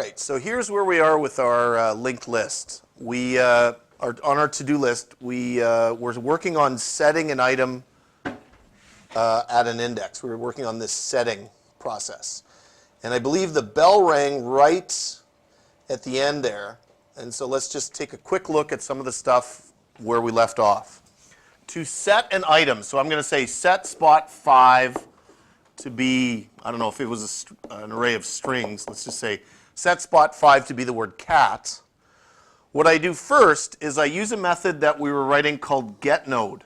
right, so here's where we are with our linked list. We are on our to-do list. We're working on setting an item at an index. We're working on this setting process. And I believe the bell rang right at the end there. And so let's just take a quick look at some of the stuff where we left off. To set an item, so I'm going to say set spot 5 to be, I don't know if it was an array of strings. Let's just say set spot 5 to be the word cat. What I do first is I use a method that we were writing called getNode.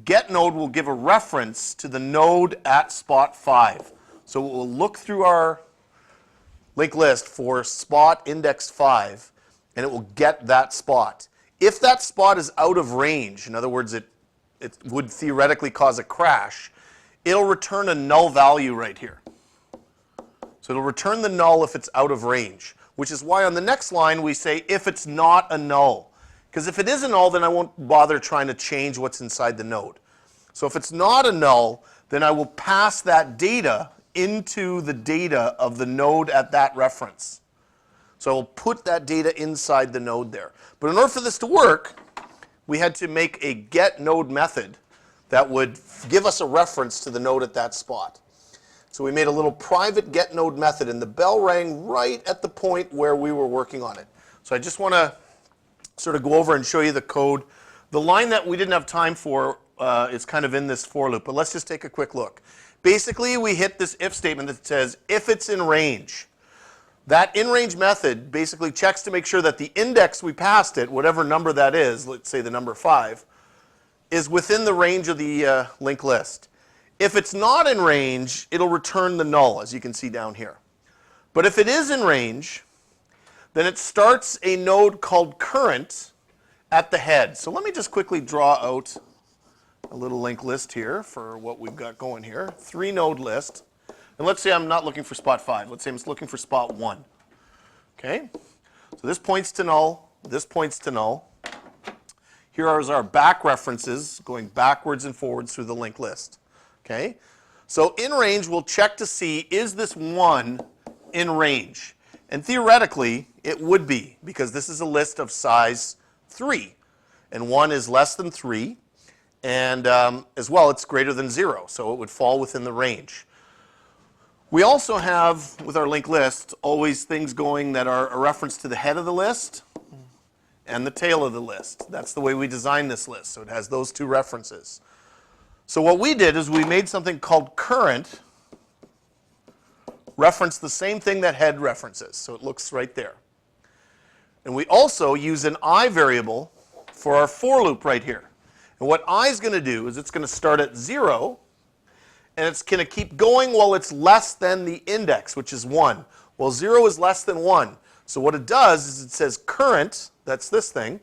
GetNode will give a reference to the node at spot 5. So it will look through our linked list for spot index 5, and it will get that spot. If that spot is out of range, in other words, it would theoretically cause a crash, it'll return a null value right here. So it'll return the null if it's out of range, which is why on the next line we say if it's not a null. Because if it is a null, then I won't bother trying to change what's inside the node. So if it's not a null, then I will pass that data into the data of the node at that reference. So I'll put that data inside the node there. But in order for this to work, we had to make a getNode method that would give us a reference to the node at that spot. So we made a little private getNode method, and the bell rang right at the point where we were working on it. So I just want to sort of go over and show you the code. The line that we didn't have time for is kind of in this for loop, but let's just take a quick look. Basically, we hit this if statement that says if it's in range. That in range method basically checks to make sure that the index we passed it, whatever number that is, let's say the number 5, is within the range of the linked list. If it's not in range, it'll return the null, as you can see down here. But if it is in range, then it starts a node called current at the head. So let me just quickly draw out a little linked list here for what we've got going here. 3-node list. And let's say I'm not looking for spot 5. Let's say I'm just looking for spot 1. Okay? So this points to null. This points to null. Here are our back references going backwards and forwards through the linked list. Okay? So in range, we'll check to see, is this 1 in range? And theoretically, it would be, because this is a list of size 3. And 1 is less than 3. And as well, it's greater than 0. So it would fall within the range. We also have, with our linked list, always things going that are a reference to the head of the list and the tail of the list. That's the way we designed this list. So it has those two references. So what we did is we made something called current reference the same thing that head references. So it looks right there. And we also use an I variable for our for loop right here. And what I is going to do is it's going to start at 0, and it's going to keep going while it's less than the index, which is 1. Well, 0 is less than 1. So what it does is it says current, that's this thing,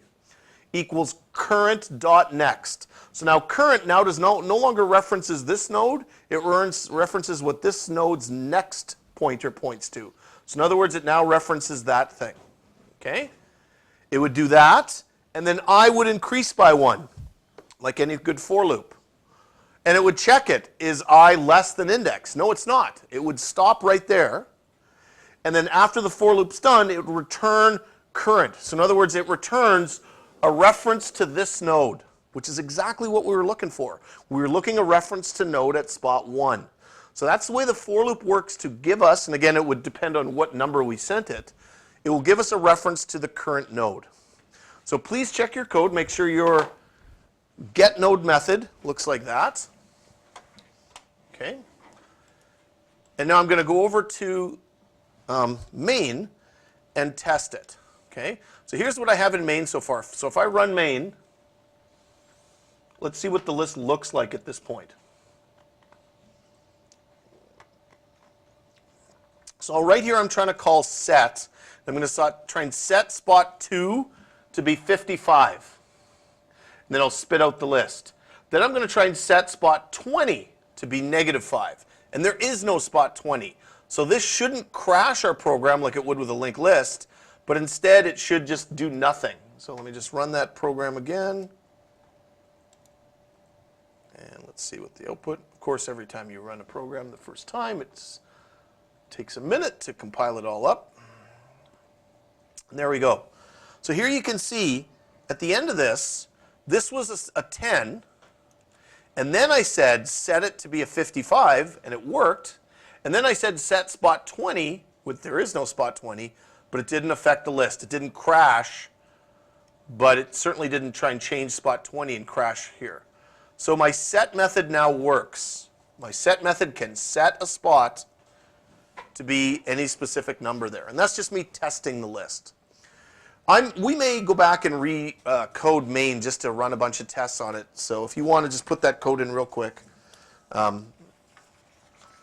equals current.next. So now current now does no longer references this node. It references what this node's next pointer points to. So in other words, it now references that thing. Okay? It would do that, and then I would increase by 1, like any good for loop. And it would check it. Is I less than index? No, it's not. It would stop right there. And then after the for loop's done, it would return current. So in other words, it returns a reference to this node, which is exactly what we were looking for. We were looking a reference to node at spot 1. So that's the way the for loop works to give us, and again, it would depend on what number we sent it. It will give us a reference to the current node. So please check your code. Make sure your getNode method looks like that. Okay. And now I'm going to go over to main and test it. Okay. So here's what I have in main so far. So if I run main, let's see what the list looks like at this point. So right here I'm trying to call set. I'm going to try and set spot 2 to be 55. And then I'll spit out the list. Then I'm going to try and set spot 20 to be -5. And there is no spot 20. So this shouldn't crash our program like it would with a linked list, but instead it should just do nothing. So let me just run that program again. And let's see what the output. Of course, every time you run a program the first time, it takes a minute to compile it all up. And there we go. So here you can see at the end of this, this was a 10, and then I said set it to be a 55, and it worked. And then I said set spot 20, there is no spot 20, but it didn't affect the list. It didn't crash, but it certainly didn't try and change spot 20 and crash here. So my set method now works. My set method can set a spot to be any specific number there. And that's just me testing the list. We may go back and re-code main just to run a bunch of tests on it. So if you want to just put that code in real quick, we're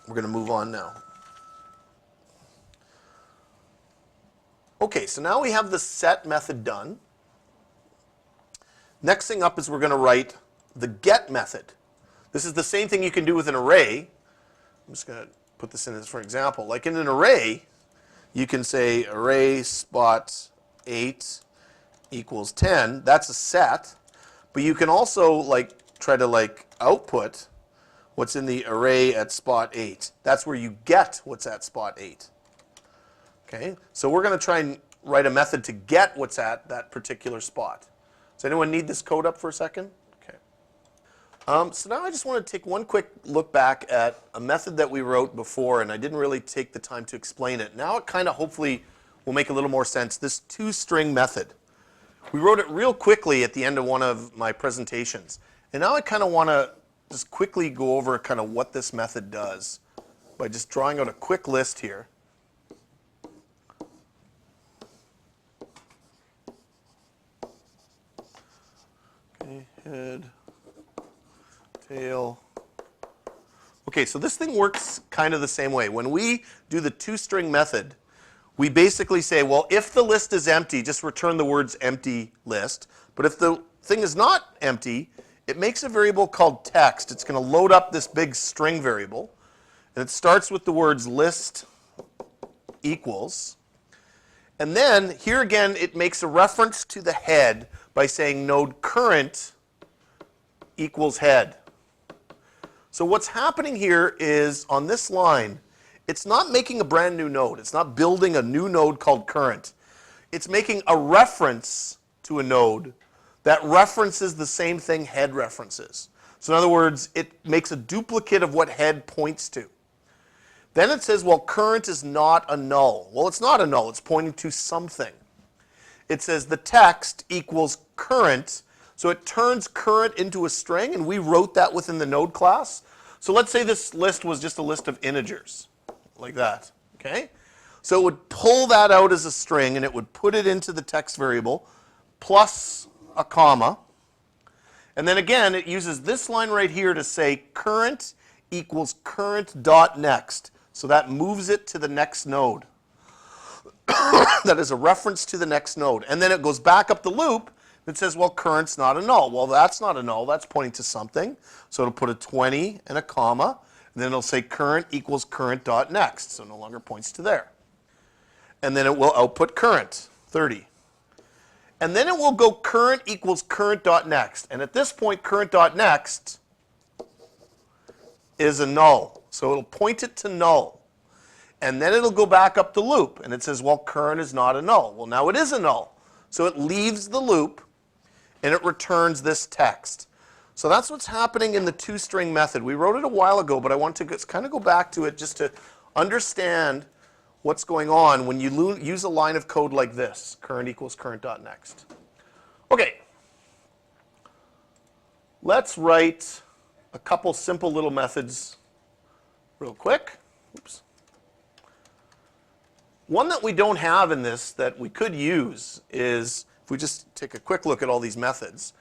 going to move on now. Okay, so now we have the set method done. Next thing up is we're going to write the get method. This is the same thing you can do with an array. I'm just going to put this in as for example. Like in an array, you can say array spot 8 equals 10. That's a set. But you can also try to output what's in the array at spot 8. That's where you get what's at spot 8. Okay, so we're going to try and write a method to get what's at that particular spot. Does anyone need this code up for a second? Okay. So now I just want to take one quick look back at a method that we wrote before, and I didn't really take the time to explain it. Now it kind of hopefully will make a little more sense. This toString method. We wrote it real quickly at the end of one of my presentations. And now I kind of want to just quickly go over kind of what this method does by just drawing out a quick list here. Okay, head, tail. Okay, so this thing works kind of the same way. When we do the toString method, we basically say, well, if the list is empty, just return the words empty list. But if the thing is not empty, it makes a variable called text. It's going to load up this big string variable. And it starts with the words list equals. And then here again, it makes a reference to the head by saying node current equals head. So what's happening here is on this line, it's not making a brand new node. It's not building a new node called current. It's making a reference to a node that references the same thing head references. So in other words, it makes a duplicate of what head points to. Then it says, well, current is not a null. Well, it's not a null. It's pointing to something. It says the text equals current. So it turns current into a string, and we wrote that within the node class. So let's say this list was just a list of integers, like that. Okay? So it would pull that out as a string, and it would put it into the text variable, plus a comma. And then again, it uses this line right here to say current equals current dot next. So that moves it to the next node. That is a reference to the next node. And then it goes back up the loop. It says, well, current's not a null. Well, that's not a null. That's pointing to something. So it'll put a 20 and a comma. And then it'll say current equals current dot next. So it no longer points to there. And then it will output current, 30. And then it will go current equals current dot next. And at this point, current dot next is a null. So it'll point it to null. And then it'll go back up the loop. And it says, well, current is not a null. Well, now it is a null. So it leaves the loop, and it returns this text. So that's what's happening in the toString method. We wrote it a while ago, but I want to kind of go back to it just to understand what's going on when you use a line of code like this, current equals current dot next. Okay. Let's write a couple simple little methods real quick. Oops. One that we don't have in this that we could use is, if we just take a quick look at all these methods,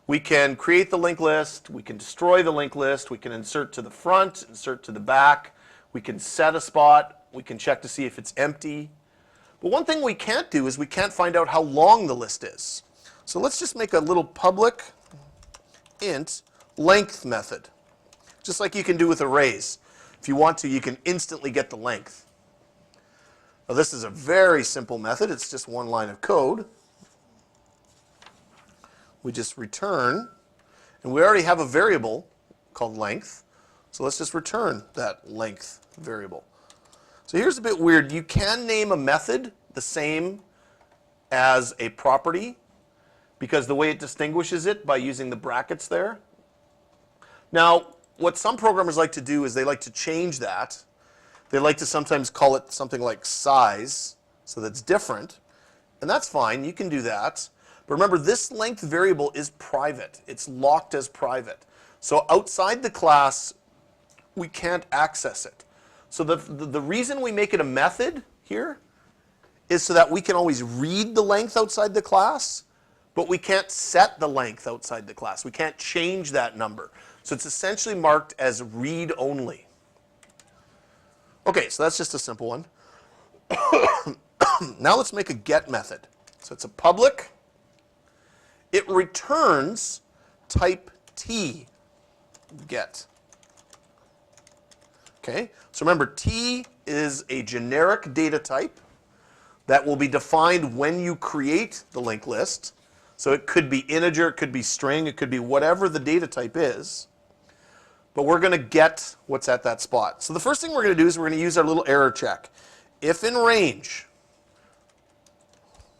we can create the linked list, we can destroy the linked list, we can insert to the front, insert to the back, we can set a spot, we can check to see if it's empty. But one thing we can't do is we can't find out how long the list is. So let's just make a little public int length method, just like you can do with arrays. If you want to, you can instantly get the length. Now, this is a very simple method. It's just one line of code. We just return, and we already have a variable called length. So let's just return that length variable. So here's a bit weird. You can name a method the same as a property because the way it distinguishes it by using the brackets there. Now, what some programmers like to do is they like to change that. They like to sometimes call it something like size, so that's different. And that's fine, you can do that. But remember, this length variable is private. It's locked as private. So outside the class, we can't access it. So the reason we make it a method here is so that we can always read the length outside the class, but we can't set the length outside the class. We can't change that number. So it's essentially marked as read only. Okay, so that's just a simple one. Now let's make a get method. So it's a public. It returns type T get. Okay, so remember T is a generic data type that will be defined when you create the linked list. So it could be integer, it could be string, it could be whatever the data type is. But we're going to get what's at that spot. So the first thing we're going to do is we're going to use our little error check. If in range,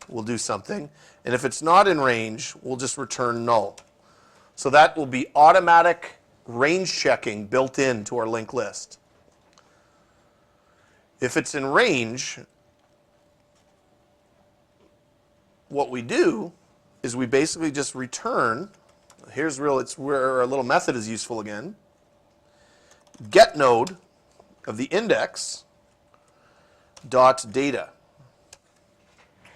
we'll do something. And if it's not in range, we'll just return null. So that will be automatic range checking built into our linked list. If it's in range, what we do is we basically just return, it's where our little method is useful again, get node of the index dot data.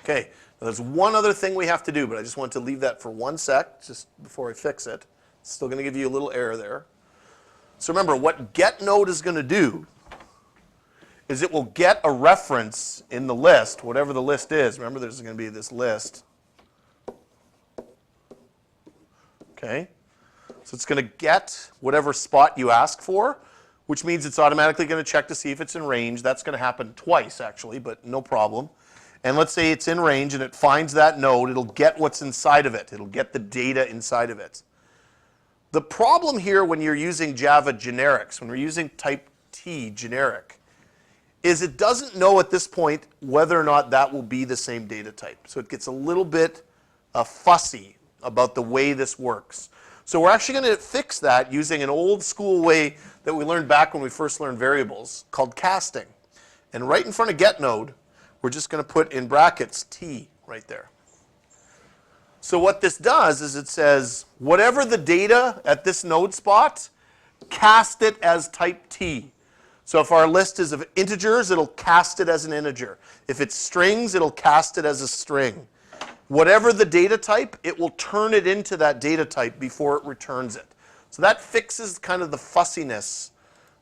Okay, now there's one other thing we have to do, but I just want to leave that for 1 sec, just before I fix it. It's still going to give you a little error there. So remember, what get node is going to do is it will get a reference in the list, whatever the list is. Remember, there's going to be this list. Okay, so it's going to get whatever spot you ask for, which means it's automatically going to check to see if it's in range. That's going to happen twice, actually, but no problem. And let's say it's in range and it finds that node. It'll get what's inside of it. It'll get the data inside of it. The problem here when you're using Java generics, when we're using type T generic, is it doesn't know at this point whether or not that will be the same data type. So it gets a little bit fussy about the way this works. So we're actually going to fix that using an old school way that we learned back when we first learned variables called casting. And right in front of get node, we're just going to put in brackets T right there. So what this does is it says, whatever the data at this node spot, cast it as type T. So if our list is of integers, it'll cast it as an integer. If it's strings, it'll cast it as a string. Whatever the data type, it will turn it into that data type before it returns it. So that fixes kind of the fussiness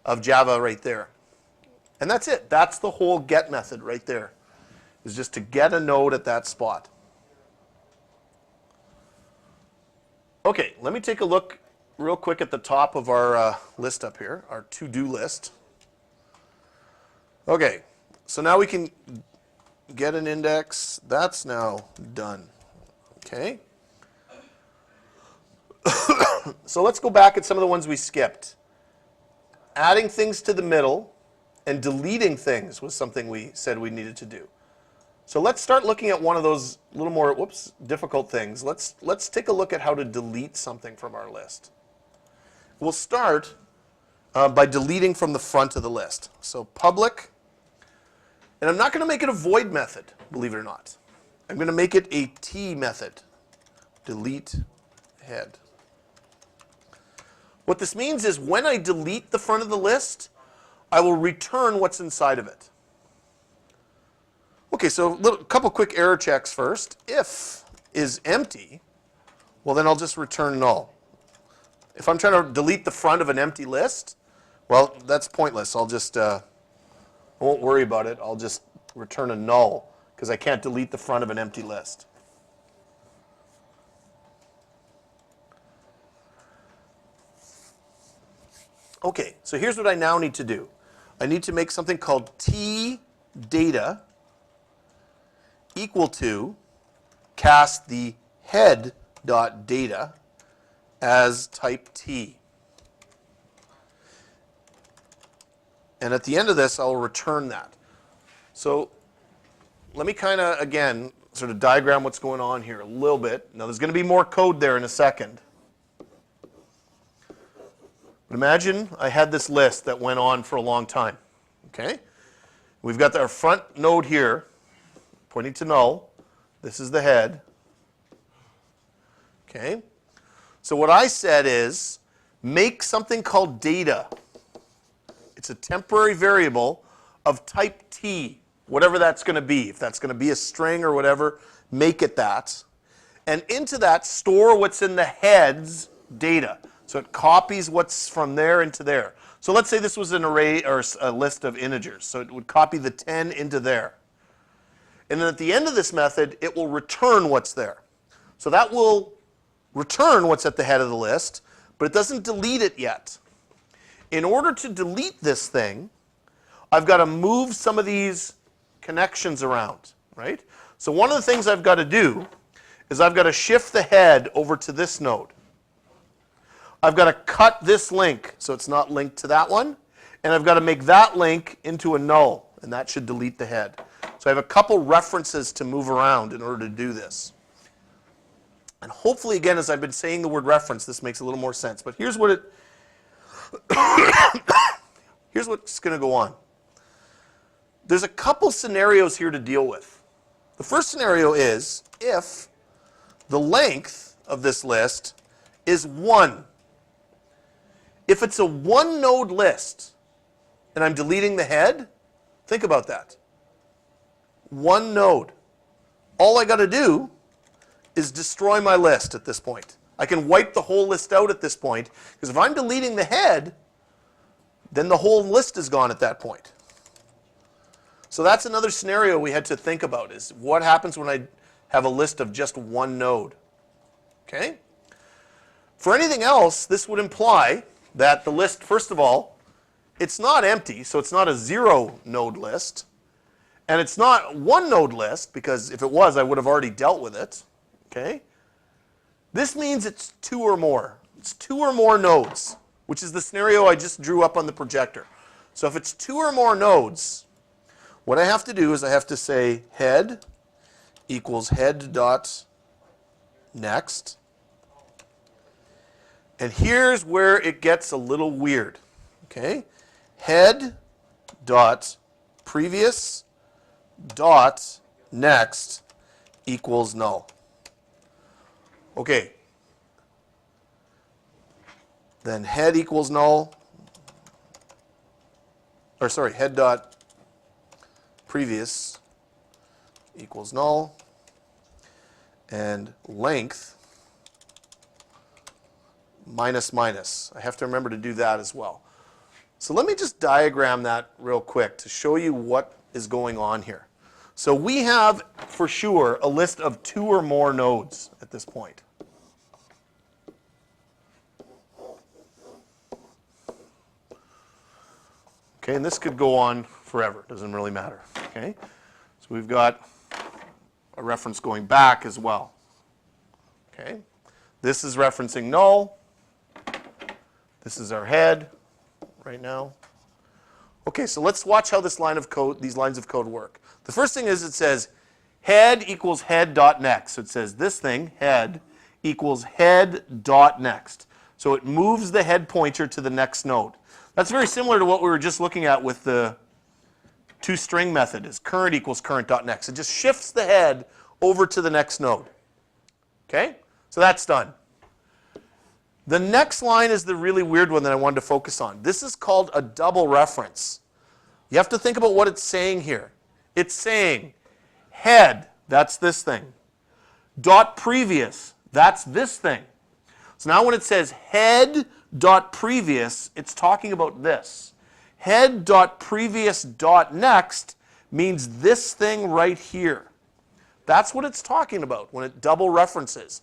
of Java right there. And that's it. That's the whole get method right there, is just to get a node at that spot. Okay, let me take a look real quick at the top of our list up here, our to-do list. Okay, so now we can get an index. That's now done. Okay. So let's go back at some of the ones we skipped. Adding things to the middle and deleting things was something we said we needed to do. So let's start looking at one of those little more difficult things. Let's take a look at how to delete something from our list. We'll start by deleting from the front of the list. So public. And I'm not going to make it a void method, believe it or not. I'm going to make it a T method, delete head. What this means is when I delete the front of the list, I will return what's inside of it. Okay, so a couple quick error checks first. If is empty, well then I'll just return null. If I'm trying to delete the front of an empty list, well, that's pointless. I'll just I won't worry about it. I'll just return a null because I can't delete the front of an empty list. Okay, so here's what I now need to do. I need to make something called tData equal to cast the head.data as type T. And at the end of this, I'll return that. So let me kind of, again, sort of diagram what's going on here a little bit. Now there's going to be more code there in a second. But imagine I had this list that went on for a long time. Okay? We've got our front node here pointing to null. This is the head. Okay? So what I said is make something called data. It's a temporary variable of type T, whatever that's going to be. If that's going to be a string or whatever, make it that. And into that, store what's in the head's data. So it copies what's from there into there. So let's say this was an array or a list of integers. So it would copy the 10 into there. And then at the end of this method, it will return what's there. So that will return what's at the head of the list, but it doesn't delete it yet. In order to delete this thing, I've got to move some of these connections around, right? So one of the things I've got to do is I've got to shift the head over to this node. I've got to cut this link so it's not linked to that one, and I've got to make that link into a null, and that should delete the head. So I have a couple references to move around in order to do this. And hopefully, again, as I've been saying the word reference, this makes a little more sense. But here's what here's what's going to go on. There's a couple scenarios here to deal with. The first scenario is if the length of this list is 1. If it's a one-node list and I'm deleting the head, think about that. One node. All I got to do is destroy my list at this point. I can wipe the whole list out at this point, because if I'm deleting the head, then the whole list is gone at that point. So that's another scenario we had to think about, is what happens when I have a list of just one node. Okay? For anything else, this would imply that the list, first of all, it's not empty, so it's not a 0-node list. And it's not one node list, because if it was, I would have already dealt with it. Okay? This means it's 2 or more. It's 2 or more nodes, which is the scenario I just drew up on the projector. So if it's 2 or more nodes, what I have to do is I have to say head equals head dot next. And here's where it gets a little weird. Okay? Head dot previous dot next equals null. Okay. Then head equals null. Or sorry, head dot previous equals null. And length minus minus. I have to remember to do that as well. So let me just diagram that real quick to show you what is going on here. So we have, for sure, a list of 2 or more nodes at this point. Okay, and this could go on forever. Doesn't really matter. Okay, so we've got a reference going back as well. Okay, this is referencing null. This is our head right now. Okay, so let's watch how this line of code, these lines of code work. The first thing is it says head equals head dot next. So it says this thing, head, equals head dot next. So it moves the head pointer to the next node. That's very similar to what we were just looking at with the toString method, is current equals current dot next. It just shifts the head over to the next node. Okay, so that's done. The next line is the really weird one that I wanted to focus on. This is called a double reference. You have to think about what it's saying here. It's saying head, that's this thing, dot previous, that's this thing. So now when it says head dot previous, it's talking about this. Head dot previous dot next means this thing right here. That's what it's talking about when it double references.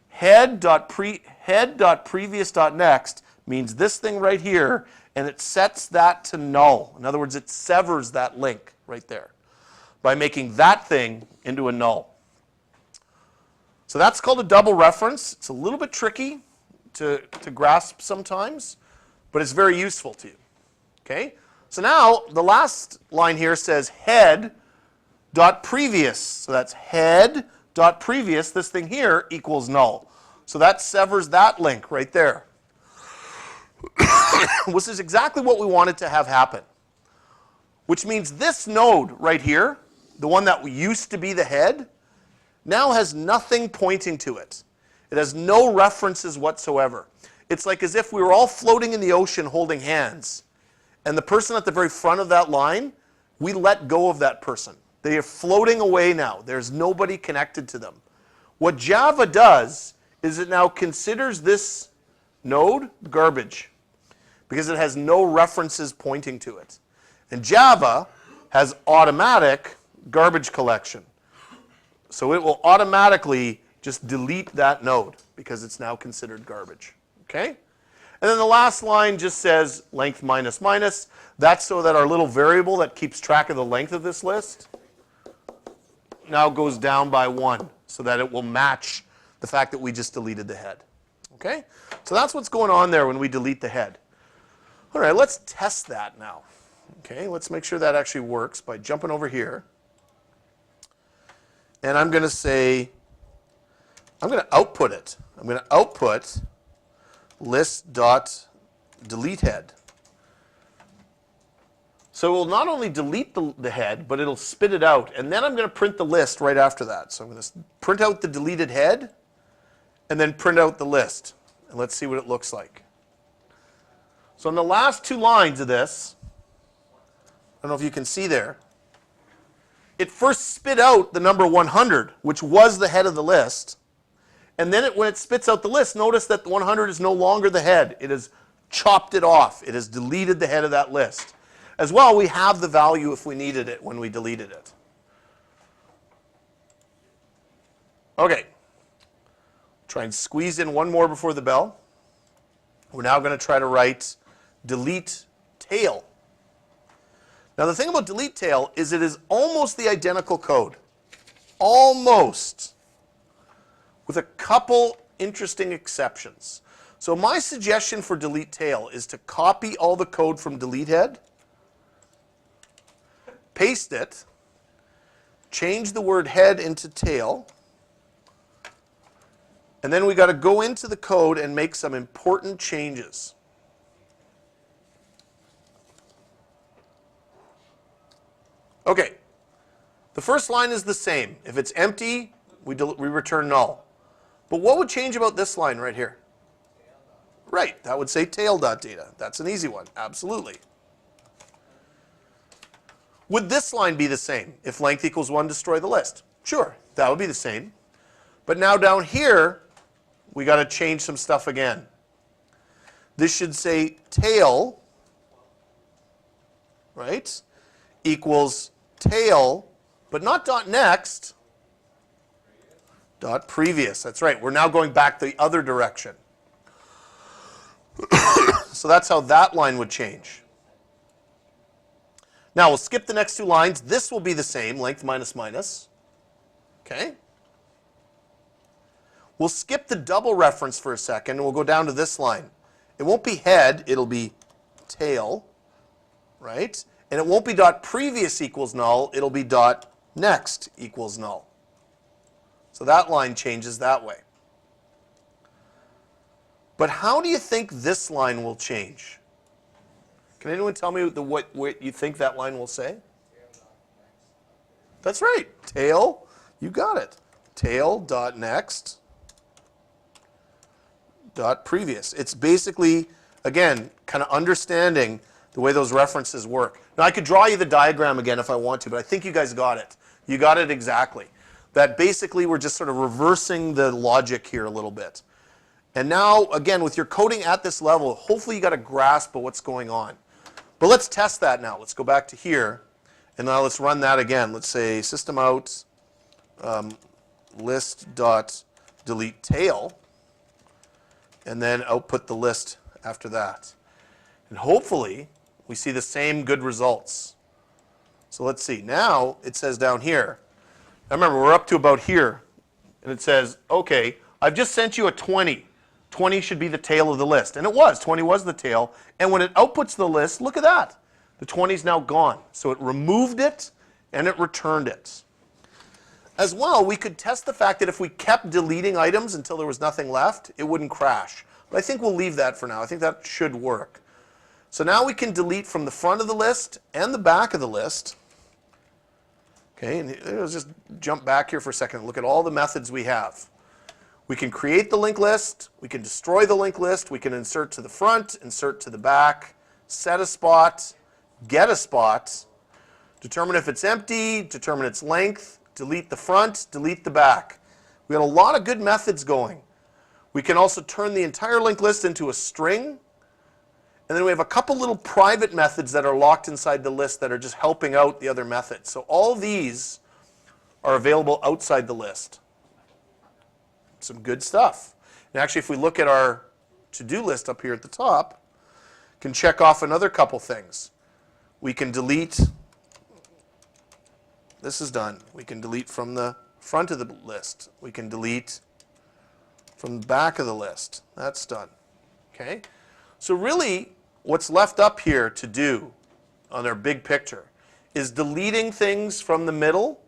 Head dot previous dot next means this thing right here, and it sets that to null. In other words, it severs that link right there by making that thing into a null. So that's called a double reference. It's a little bit tricky to grasp sometimes, but it's very useful to you. Okay? So now the last line here says head dot previous. So that's head dot previous, this thing here, equals null. So that severs that link right there. Which is exactly what we wanted to have happen. Which means this node right here, the one that used to be the head, now has nothing pointing to it. It has no references whatsoever. It's like as if we were all floating in the ocean holding hands. And the person at the very front of that line, we let go of that person. They are floating away now. There's nobody connected to them. What Java does is it now considers this node garbage because it has no references pointing to it. And Java has automatic garbage collection. So it will automatically just delete that node because it's now considered garbage. Okay? And then the last line just says length minus minus. That's so that our little variable that keeps track of the length of this list now goes down by 1 so that it will match the fact that we just deleted the head. Okay? So that's what's going on there when we delete the head. All right, let's test that now. Okay, let's make sure that actually works by jumping over here. And I'm going to say, I'm going to output it. I'm going to output list.deleteHead. So it will not only delete the head, but it'll spit it out. And then I'm going to print the list right after that. So I'm going to print out the deleted head, and then print out the list. And let's see what it looks like. So in the last 2 lines of this, I don't know if you can see there, it first spit out the number 100, which was the head of the list. And then when it spits out the list, notice that the 100 is no longer the head. It has chopped it off. It has deleted the head of that list. As well, we have the value if we needed it when we deleted it. Okay. Try and squeeze in one more before the bell. We're now going to try to write delete tail. Now the thing about delete tail is it is almost the identical code. Almost. With a couple interesting exceptions. So my suggestion for delete tail is to copy all the code from delete head, paste it, change the word head into tail, and then we got to go into the code and make some important changes. Okay, the first line is the same. If it's empty, we return null. But what would change about this line right here? Right, that would say tail.data. That's an easy one, absolutely. Would this line be the same? If length equals 1, destroy the list. Sure, that would be the same. But now down here, we got to change some stuff again. This should say tail, right, equals tail, but not dot next, dot previous. That's right, we're now going back the other direction. So that's how that line would change. Now we'll skip the next 2 lines. This will be the same, length minus minus. Okay? We'll skip the double reference for a second, and we'll go down to this line. It won't be head, it'll be tail, right? And it won't be dot previous equals null, it'll be dot next equals null. So that line changes that way. But how do you think this line will change? Can anyone tell me what you think that line will say? That's right. Tail, you got it. Tail dot next dot previous. It's basically, again, kind of understanding the way those references work. Now I could draw you the diagram again if I want to, but I think you guys got it. You got it exactly. That basically we're just sort of reversing the logic here a little bit. And now, again, with your coding at this level, hopefully you got a grasp of what's going on. But let's test that now. Let's go back to here, and now let's run that again. Let's say system out list.delete tail, and then output the list after that. And hopefully we see the same good results. So let's see. Now it says down here, now remember we're up to about here, and it says, okay, I've just sent you a 20. 20 should be the tail of the list. And it was. 20 was the tail. And when it outputs the list, look at that. The 20 is now gone. So it removed it and it returned it. As well, we could test the fact that if we kept deleting items until there was nothing left, it wouldn't crash. But I think we'll leave that for now. I think that should work. So now we can delete from the front of the list and the back of the list. Okay, and let's just jump back here for a second and look at all the methods we have. We can create the linked list, we can destroy the linked list, we can insert to the front, insert to the back, set a spot, get a spot, determine if it's empty, determine its length, delete the front, delete the back. We got a lot of good methods going. We can also turn the entire linked list into a string. And then we have a couple little private methods that are locked inside the list that are just helping out the other methods. So all these are available outside the list. Some good stuff. And actually, if we look at our to-do list up here at the top, can check off another couple things. We can delete, this is done. We can delete from the front of the list. We can delete from the back of the list. That's done. Okay? So really, what's left up here to do on our big picture is deleting things from the middle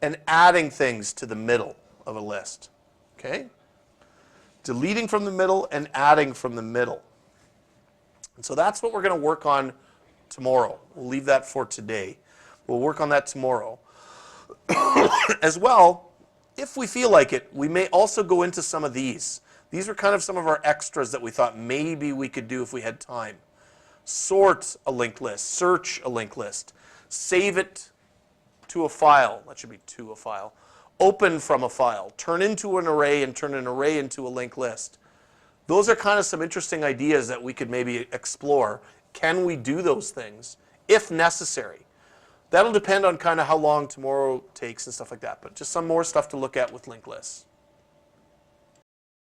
and adding things to the middle of a list. Okay? Deleting from the middle and adding from the middle. And so that's what we're going to work on tomorrow. We'll leave that for today. We'll work on that tomorrow. As well, if we feel like it, we may also go into some of these. These are kind of some of our extras that we thought maybe we could do if we had time. Sort a linked list, search a linked list, save it to a file. That should be to a file. Open from a file, turn into an array and turn an array into a linked list. Those are kind of some interesting ideas that we could maybe explore. Can we do those things if necessary? That'll depend on kind of how long tomorrow takes and stuff like that, but just some more stuff to look at with linked lists.